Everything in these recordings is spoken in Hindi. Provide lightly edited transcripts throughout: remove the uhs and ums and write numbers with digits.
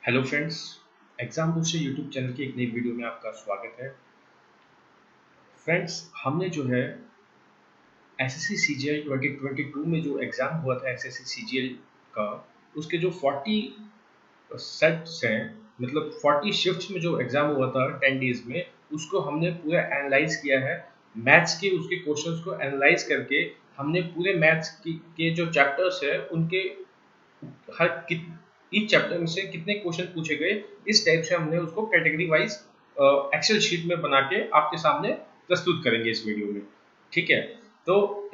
Hello friends, exam booster YouTube channel की एक नई वीडियो में आपका स्वागत है। फ्रेंड्स, हमने जो है एसएससी सीजीएल 2022 में जो एग्ज़ाम हुआ था एसएससी सीजीएल का, उसके जो 40 सेट्स हैं, मतलब 40 शिफ्ट्स में जो एग्ज़ाम हुआ था 10 डेज़ में, उसको हमने पूरा एनालाइज़ किया है। मैथ्स के उसके क्वेश्चंस को एनालाइज़ करके हमने पूरे मैथ्स के जो चैप्टर्स हैं उनके हर ईच चैप्टर में से कितने क्वेश्चन पूछे गए, इस टाइप से हमने उसको कैटेगरी वाइज एक्सेल शीट में बना के आपके सामने प्रस्तुत करेंगे इस वीडियो में। ठीक है, तो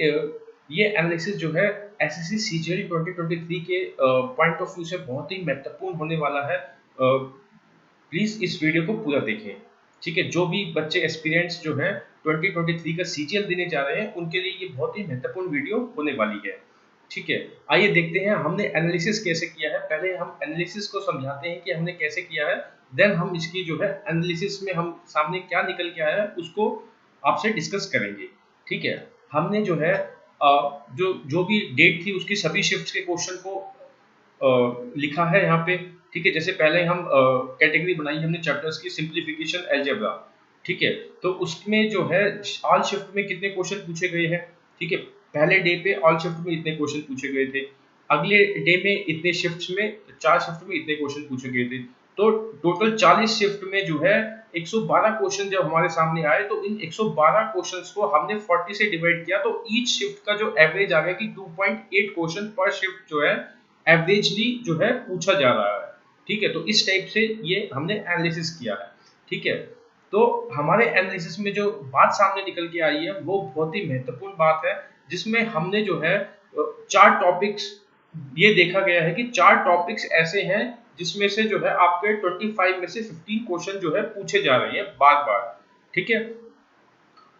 ये एनालिसिस जो है एसएससी सीजीएल 2023 के पॉइंट ऑफ व्यू से बहुत ही महत्वपूर्ण होने वाला है। प्लीज इस वीडियो को पूरा देखें। ठीक है, जो भी बच्चे एक्सपीरियंस जो है 2023 का सीजीएल देने जा रहे हैं उनके लिए ये बहुत ही महत्वपूर्ण वीडियो होने वाली है। ठीक है, आइए देखते हैं हमने एनालिसिस कैसे किया है। पहले हम एनालिसिस को समझाते हैं कि हमने कैसे किया है, देन हम इसकी जो है एनालिसिस में हम सामने क्या निकल के आया है उसको आपसे डिस्कस करेंगे। ठीक है, हमने जो है जो जो भी डेट थी उसकी सभी शिफ्ट्स के क्वेश्चन को लिखा है यहाँ पे। ठीक है, जैसे पहले हम कैटेगरी बनाई हमने चैप्टर्स की, सिंप्लीफिकेशन, अलजेब्रा। ठीक है, तो उसमें जो है ऑल शिफ्ट में कितने क्वेश्चन पूछे गए हैं। ठीक है, पहले डे पे ऑल शिफ्ट में इतने क्वेश्चन पूछे गए थे, अगले डे में इतने शिफ्ट्स में, 4 शिफ्ट में इतने क्वेश्चन पूछे गए थे। तो टोटल 40 शिफ्ट में जो है 112 क्वेश्चन जब हमारे सामने आए, तो इन 112 क्वेश्चंस को हमने 40 से डिवाइड किया, तो ईच शिफ्ट का जो एवरेज आ गया कि 2.8 क्वेश्चन पर शिफ्ट जो है एवरेजली जो है पूछा जा रहा है। ठीक है, तो इस टाइप से ये हमने एनालिसिस किया है। ठीक है, तो हमारे एनालिसिस में जो बात सामने निकल के आई है वो बहुत ही महत्वपूर्ण बात है, जिसमें हमने जो है 4 टॉपिक्स ये देखा गया है कि 4 टॉपिक्स ऐसे हैं जिसमें से जो है आपके 25 में से 15 क्वेश्चन जो है पूछे जा रहे हैं बार बार। ठीक है,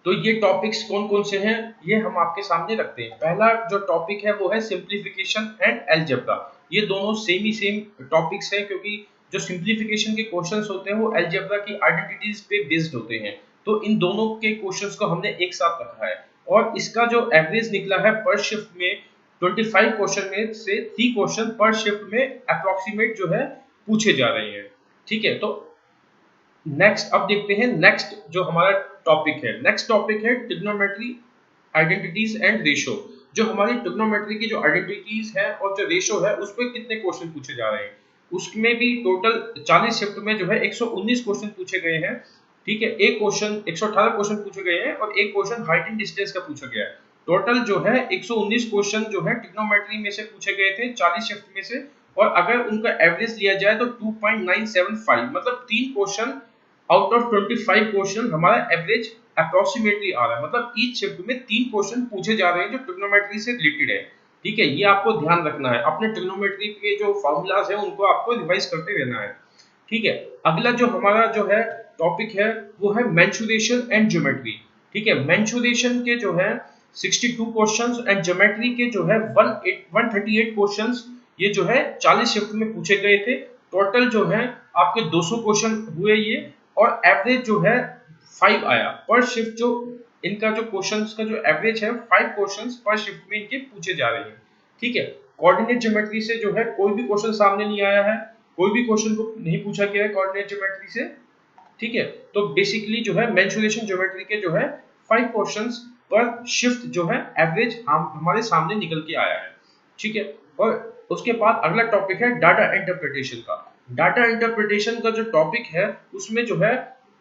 तो ये टॉपिक्स कौन कौन से हैं ये हम आपके सामने रखते हैं। पहला जो टॉपिक है वो है सिंप्लीफिकेशन एंड अलजेब्रा। ये दोनों सेम ही सेम टॉपिक्स हैं, क्योंकि जो सिंप्लीफिकेशन के क्वेश्चंस होते हैं वो अलजेब्रा की आइडेंटिटीज पे बेस्ड होते हैं। तो इन दोनों के क्वेश्चंस को हमने एक साथ रखा है, और इसका जो एवरेज निकला है पर शिफ्ट में 25 क्वेश्चन में से 3 क्वेश्चन पर शिफ्ट में अप्रोक्सीमेट जो है पूछे जा रहे हैं। ठीक है, तो नेक्स्ट अब देखते हैं नेक्स्ट जो हमारा टॉपिक है। नेक्स्ट टॉपिक है ट्रिग्नोमेट्री, आइडेंटिटीज एंड रेशो। जो हमारी ट्रिग्नोमेट्री की जो आइडेंटिटीज है और जो रेशो है उस पर कितने क्वेश्चन पूछे जा रहे हैं, उसमें भी टोटल 40 शिफ्ट में जो है 119 क्वेश्चन पूछे गए हैं। ठीक है, एक क्वेश्चन 118 क्वेश्चन पूछे गए हैं और एक क्वेश्चन हाइट एंड डिस्टेंस का पूछा गया है। टोटल जो है 119 क्वेश्चन जो है ट्रिग्नोमेट्री में से पूछे गए थे 40 शिफ्ट में से, और अगर उनका एवरेज लिया जाए तो 2.975, मतलब 3 क्वेश्चन आउट ऑफ 25 क्वेश्चन हमारा एवरेज अप्रोक्सीमेटली आ रहा है। मतलब ईच शिफ्ट में 3 क्वेश्चन पूछे जा रहे हैं जो ट्रिग्नोमेट्री से रिलेटेड है। ठीक है, ये आपको ध्यान रखना है, अपने ट्रिग्नोमेट्री के जो फार्मूलाज है उनको आपको रिवाइज करते रहना है। ठीक है, अगला जो हमारा जो है टॉपिक है वो है मेंसुरेशन एंड ज्योमेट्री। ठीक है, मेंसुरेशन के जो है 62 क्वेश्चंस एंड ज्योमेट्री के जो है 138 क्वेश्चंस ये जो है 40 शिफ्ट में पूछे गए थे। टोटल जो है आपके 200 क्वेश्चन हुए ये, और एवरेज जो है 5 आया पर शिफ्ट। जो इनका जो क्वेश्चंस का जो एवरेज है 5 क्वेश्चंस पर शिफ्ट में इनके पूछे जा रहे हैं। ठीक है, कोऑर्डिनेट ज्योमेट्री से जो है कोई भी क्वेश्चन सामने नहीं आया है, कोई भी क्वेश्चन को नहीं पूछा गया है कोऑर्डिनेट ज्योमेट्री से। ठीक है, तो बेसिकली जो है मेंसुरेशन ज्योमेट्री के जो है 5 क्वेश्चंस पर शिफ्ट जो है एवरेज हम हमारे सामने निकल के आया है। ठीक है, और उसके बाद अगला टॉपिक है डाटा इंटरप्रिटेशन का। डाटा इंटरप्रिटेशन का जो टॉपिक है उसमें जो है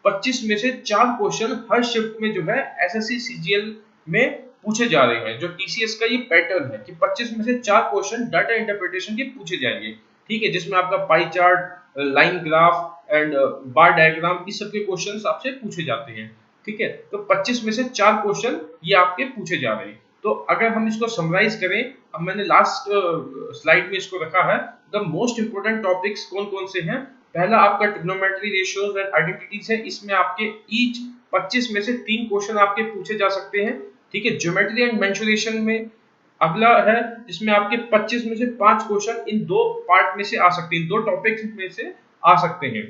25 में से 4 क्वेश्चन हर शिफ्ट में जो है एसएससी सीजीएल में पूछे जा रहे हैं। जो टीसीएस का ये पैटर्न है कि 25 में से 4 क्वेश्चन डाटा इंटरप्रिटेशन के पूछे जाएंगे। ठीक है, जिसमें आपका pie chart, line graph and bar diagram, इस सब के क्वेश्चंस आपसे पूछे जाते हैं। ठीक है, तो 25 में से 4 क्वेश्चन ये आपके पूछे जा रहे हैं। तो अगर हम इसको समराइज करें, अब मैंने लास्ट स्लाइड में इसको रखा है, द मोस्ट इंपोर्टेंट टॉपिक्स कौन कौन से हैं। पहला आपका ट्रिग्नोमेट्री, रेशियोज एंड आइडेंटिटीज है। इसमें आपके ईच 25 में से 3 क्वेश्चन आपके पूछे जा सकते हैं। ठीक है, ज्योमेट्री एंड मेंसुरेशन में अगला है जिसमें आपके 25 में से 5 क्वेश्चन इन दो पार्ट में से आ सकते हैं, इन दो टॉपिक्स में से आ सकते हैं।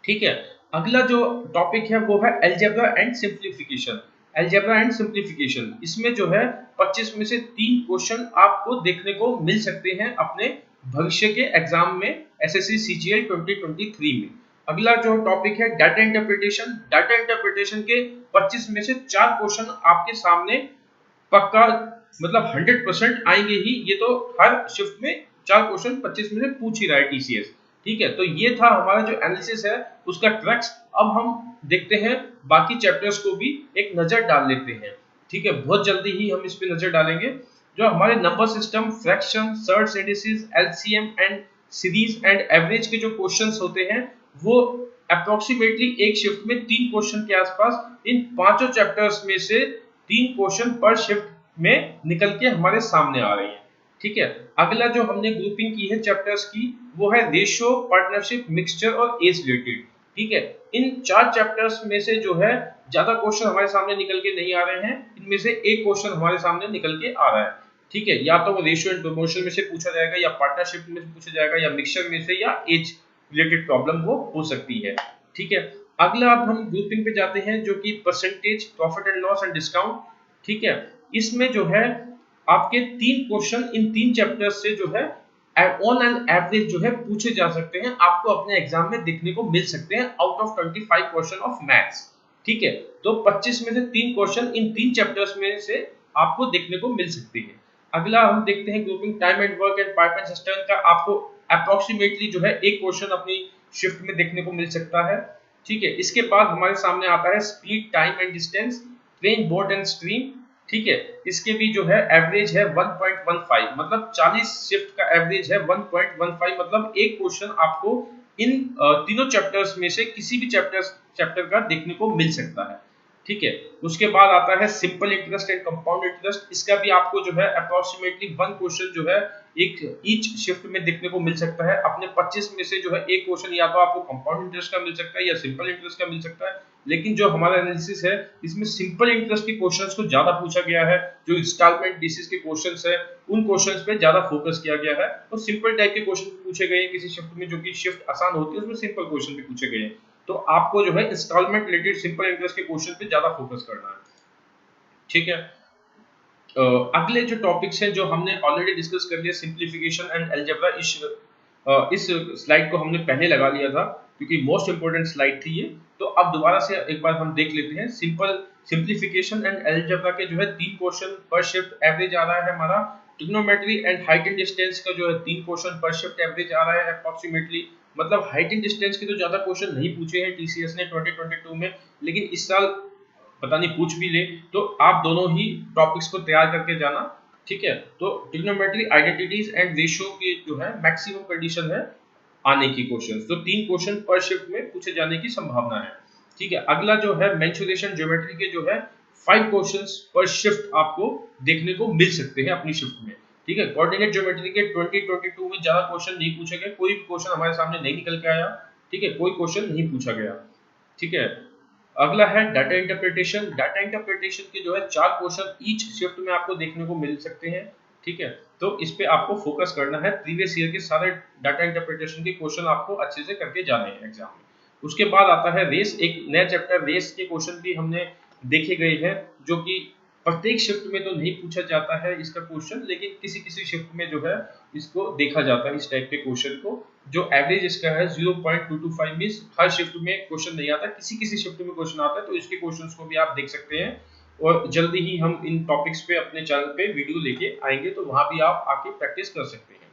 ठीक है, अगला जो टॉपिक है वो है algebra and simplification. Algebra and simplification, इसमें जो है 25 में से 3 क्वेश्चन आपको देखने को मिल सकते हैं अपने भविष्य के एग्जाम में। एसएससी सीजीएल 2023 में। अगला जो टॉपिक है डाटा इंटरप्रिटेशन। डाटा इंटरप्रिटेशन के 25 में से 4 क्वेश्चन आपके सामने पक्का मतलब 100% आएंगे ही। ये तो हर शिफ्ट में 4 क्वेश्चन 25 में से पूछ ही रहा है टीसीएस। ठीक है, तो ये था हमारा जो एनालिसिस है उसका ट्रैक्स। अब हम देखते हैं बाकी चैप्टर्स को भी एक नजर डाल लेते हैं। ठीक है, बहुत जल्दी ही हम इस पे नजर डालेंगे। जो हमारे number system, fraction, search indices, LCM and series and average के जो क्वेश्चंस होते हैं वो अप्रोक्सीमेटली एक शिफ्ट में 3 क्वेश्चन के आसपास इन पांचों चैप्टर्स में से 3 क्वेश्चन पर शिफ्ट में निकल के हमारे सामने आ रहे हैं। ठीक है, अगला जो हमने ग्रुपिंग की है चैप्टर्स की वो है रेशियो, पार्टनरशिप, मिक्सचर और एज रिलेटेड। ठीक है, इन 4 चैप्टर्स में से जो है ज्यादा क्वेश्चन हमारे सामने निकल के नहीं आ रहे हैं। इनमें से एक क्वेश्चन हमारे सामने निकल के आ रहा है। ठीक है, या तो वो रेशियो एंड प्रमोशन में से पूछा जाएगा, या पार्टनरशिप में से पूछा जाएगा, या मिक्सचर में से, या एज रिलेटेड प्रॉब्लम वो हो सकती है। ठीक है, अगला अब हम ग्रुपिंग पे जाते हैं जो कि percentage, profit and loss and discount. ठीक है, इसमें जो है आपके 3 क्वेश्चन इन 3 चैप्टर्स से जो है ऑन एन एवरेज जो है पूछे जा सकते हैं, आपको अपने एग्जाम में देखने को मिल सकते हैं out of 25 question of maths. ठीक है, तो 25 में से 3 क्वेश्चन इन 3 चैप्टर्स में से आपको देखने को मिल सकते हैं। अगला हम देखते हैं grouping time and work and pipeline system का। आपको अप्रोक्सीमेटली जो है एक क्वेश्चन अपनी शिफ्ट में देखने को मिल सकता है। ठीक है, इसके बाद हमारे सामने आता है speed, time and distance, train, boat and stream. ठीक है, इसके भी जो है एवरेज है 1.15, मतलब 40 शिफ्ट का एवरेज है 1.15, मतलब एक क्वेश्चन आपको इन तीनों चैप्टर्स में से किसी भी चैप्टर का देखने को मिल सकता है। ठीक है, उसके बाद आता है simple interest and compound interest. इसका भी आपको जो है अप्रोक्सीमेटली 1 क्वेश्चन जो है एक ईच शिफ्ट में देखने को मिल सकता है। अपने 25 में से जो है एक क्वेश्चन या तो आपको कंपाउंड इंटरेस्ट का मिल सकता है या सिंपल इंटरेस्ट का मिल सकता है। लेकिन जो हमारा एनालिसिस है इसमें सिंपल इंटरेस्ट के क्वेश्चंस को ज्यादा पूछा गया है। जो इंस्टॉलमेंट बेसिस के क्वेश्चंस है उन क्वेश्चंस पे ज्यादा फोकस किया गया है, और सिंपल टाइप के क्वेश्चन पूछे गए हैं किसी शिफ्ट में, जो कि शिफ्ट आसान होती है उसमें सिंपल क्वेश्चन भी पूछे गए हैं। तो आपको जो है इंस्टॉलमेंट रिलेटेड सिंपल इंटरेस्ट के क्वेश्चन पे ज्यादा फोकस करना है। ठीक है, अगले जो टॉपिक्स हैं जो हमने ऑलरेडी डिस्कस कर लिया, सिंप्लीफिकेशन एंड अलजेब्रा। इस स्लाइड को हमने पहले लगा लिया था क्योंकि मोस्ट इंपोर्टेंट स्लाइड थी ये। तो अब दोबारा से एक बार हम देख लेते हैं। सिंप्लीफिकेशन एंड अलजेब्रा के जो है 3 क्वेश्चन पर शिफ्ट एवरेज आ रहा है हमारा। Trigonometry and height and distance का जो है 3 क्वेश्चन पर शिफ्ट एवरेज आ रहा है अप्रोक्सीमेटली। मतलब हाइट एंड डिस्टेंस के तो ज्यादा क्वेश्चन नहीं पूछे हैं टीसीएस ने 2022 में, लेकिन इस साल पता नहीं पूछ भी ले, तो आप दोनों ही टॉपिक्स को तैयार करके जाना। ठीक है, तो ट्रिग्नोमेट्री, आइडेंटिटीज एंड रेशियो के जो है मैक्सिमम कंडीशन है आने की क्वेश्चंस, तो 3 क्वेश्चन पर शिफ्ट में पूछे जाने की संभावना है। ठीक है, अगला जो है मेंसुरेशन ज्योमेट्री के जो है 5 क्वेश्चंस पर शिफ्ट आपको देखने को मिल सकते हैं अपनी शिफ्ट में। ठीक है, कोऑर्डिनेट ज्योमेट्री के 2022 में ज्यादा क्वेश्चन नहीं पूछे गए, कोई भी क्वेश्चन हमारे सामने नहीं निकल के आया। ठीक है, कोई क्वेश्चन नहीं पूछा गया। ठीक है, अगला है डाटा इंटरप्रिटेशन। डाटा इंटरप्रिटेशन के जो है 4 क्वेश्चन ईच शिफ्ट में आपको देखने को मिल सकते हैं। ठीक है, तो इस पे आपको फोकस करना है। प्रीवियस ईयर के सारे डाटा इंटरप्रिटेशन के क्वेश्चन आपको अच्छे से करके जाने हैं एग्जाम में। उसके बाद आता है रेस, एक नया चैप्टर रेस के क्वेश्चन भी हमने देखे गए हैं, जो कि प्रत्येक शिफ्ट में तो नहीं पूछा जाता है इसका क्वेश्चन, लेकिन किसी किसी शिफ्ट में जो है इसको देखा जाता है इस टाइप के क्वेश्चन को। जो एवरेज इसका है 0.225 मींस हर शिफ्ट में क्वेश्चन नहीं आता, किसी किसी शिफ्ट में क्वेश्चन आता है, तो इसके क्वेश्चंस को भी आप देख सकते हैं। और जल्दी ही हम इन टॉपिक्स पे अपने चैनल पे वीडियो लेके आएंगे, तो वहां भी आप आके प्रैक्टिस कर सकते हैं।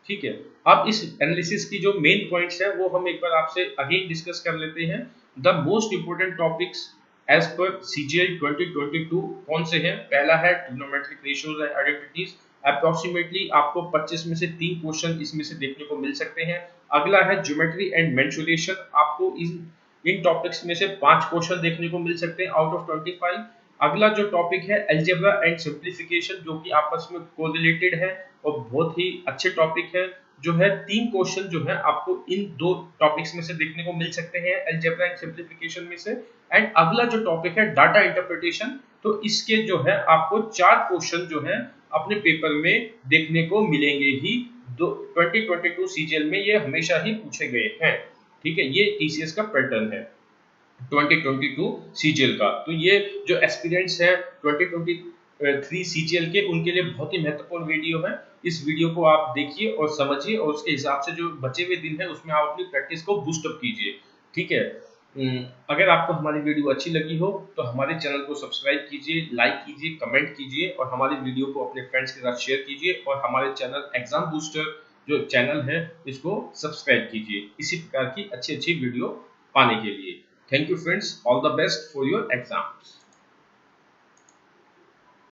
ठीक है, अब इस एनालिसिस की जो मेन पॉइंट्स है वो हम एक बार आपसे अगेन डिस्कस कर लेते हैं। The most important topics as per CGL 2022 कौन से हैं? पहला है trigonometric ratios and identities. Approximately आपको 25 में से 3 क्वेश्चन इसमें से देखने को मिल सकते हैं। अगला है ज्योमेट्री एंड मेंसुरेशन। आपको इन टॉपिक्स में से 5 क्वेश्चन देखने को मिल सकते हैं आउट ऑफ 25। अगला जो टॉपिक है अलजेब्रा एंड सिंप्लीफिकेशन, जो कि आपस में कोरिलेटेड है और बहुत ही अच्छे टॉपिक है। जो है 3 क्वेश्चन जो है आपको इन 2 टॉपिक्स में से देखने को मिल सकते हैं अलजेब्रा एंड सिंप्लीफिकेशन में से। एंड अगला जो टॉपिक है डाटा इंटरप्रिटेशन, तो इसके जो है आपको 4 क्वेश्चन जो है अपने पेपर में देखने को मिलेंगे ही। 2022 सीजीएल में ये हमेशा ही पूछे गए हैं। ठीक है, ये टीसीएस का पैटर्न है 2022 सीजीएल का। तो ये जो एस्पिरेंट्स है 2020 3 CGL के, उनके लिए बहुत ही महत्वपूर्ण वीडियो है। इस वीडियो को आप देखिए और समझिए, और उसके हिसाब से जो बचे हुए दिन है उसमें आप अपनी प्रैक्टिस को बूस्ट अप कीजिए, ठीक है। अगर आपको हमारी वीडियो अच्छी लगी हो तो हमारे चैनल को सब्सक्राइब कीजिए, लाइक कीजिए, कमेंट कीजिए, और हमारी वीडियो को अपने फ्रेंड्स के साथ शेयर कीजिए, और हमारे चैनल एग्जाम बूस्टर जो चैनल है इसको सब्सक्राइब कीजिए इसी प्रकार की अच्छी अच्छी वीडियो पाने के लिए। Thank you friends, all the best for your exams.